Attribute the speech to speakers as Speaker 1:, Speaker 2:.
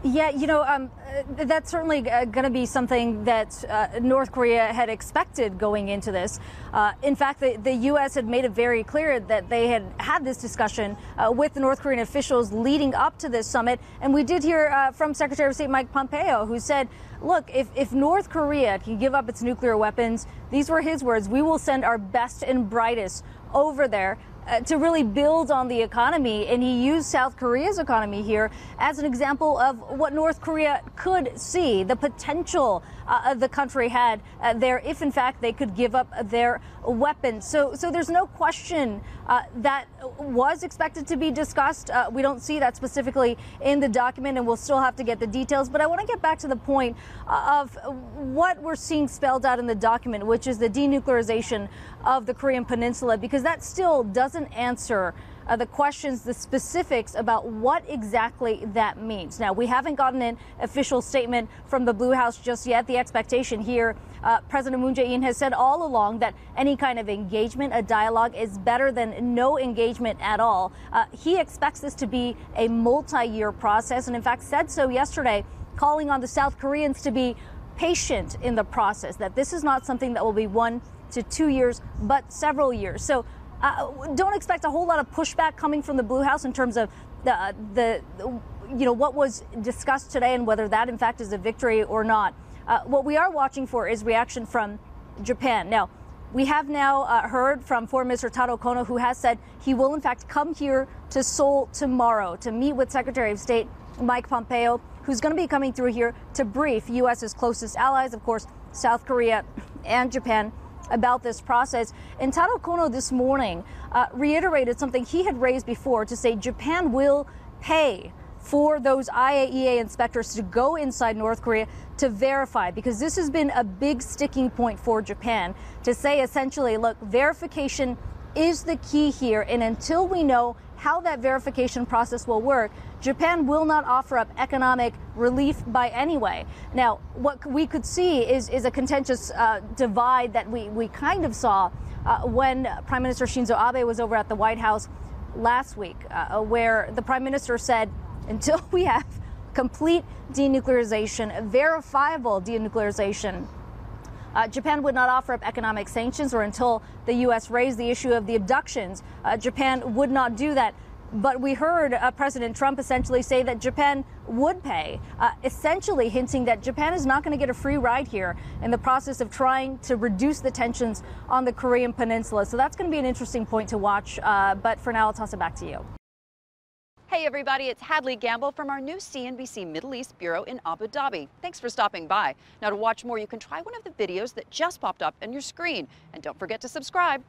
Speaker 1: Yeah, that's certainly going to be something that North Korea had expected going into this. In fact, the U.S. had made it very clear that they had this discussion with the North Korean officials leading up to this summit. And we did hear from Secretary of State Mike Pompeo, who said, look, if North Korea can give up its nuclear weapons, these were his words, we will send our best and brightest over there to really build on the economy. And he used South Korea's economy here as an example of what North Korea could see, the potential the country had there if, in fact, they could give up their weapons. So there's no question that was expected to be discussed. We don't see that specifically in the document, and we'll still have to get the details. But I want to get back to the point of what we're seeing spelled out in the document, which is the denuclearization of the Korean Peninsula, because that still doesn't answer the questions, the specifics about what exactly that means. Now, we haven't gotten an official statement from the Blue House just yet. The expectation here, President Moon Jae-in has said all along that any kind of engagement, a dialogue, is better than no engagement at all. He expects this to be a multi-year process, and in fact said so yesterday, calling on the South Koreans to be patient in the process, that this is not something that will be 1 to 2 years, but several years. So don't expect a whole lot of pushback coming from the Blue House in terms of what was discussed today and whether that in fact is a victory or not. What we are watching for is reaction from Japan. Now, we have now heard from Foreign Minister Taro Kono, who has said he will in fact come here to Seoul tomorrow to meet with Secretary of State Mike Pompeo, who's going to be coming through here to brief U.S.'s closest allies, of course, South Korea and Japan, about this process. And Taro Kono this morning reiterated something he had raised before to say Japan will pay for those IAEA inspectors to go inside North Korea to verify, because this has been a big sticking point for Japan to say essentially, look, verification is the key here. And until we know how that verification process will work, Japan will not offer up economic relief by any way. Now, what we could see is a contentious divide that we kind of saw when Prime Minister Shinzo Abe was over at the White House last week, where the Prime Minister said, until we have complete denuclearization, verifiable denuclearization, Japan would not offer up economic sanctions, or until the U.S. raised the issue of the abductions, Japan would not do that. But we heard President Trump essentially say that Japan would pay, essentially hinting that Japan is not going to get a free ride here in the process of trying to reduce the tensions on the Korean Peninsula. So that's going to be an interesting point to watch. But for now, I'll toss it back to you.
Speaker 2: Hey, everybody, it's Hadley Gamble from our new CNBC Middle East Bureau in Abu Dhabi. Thanks for stopping by. Now, to watch more, you can try one of the videos that just popped up on your screen. And don't forget to subscribe.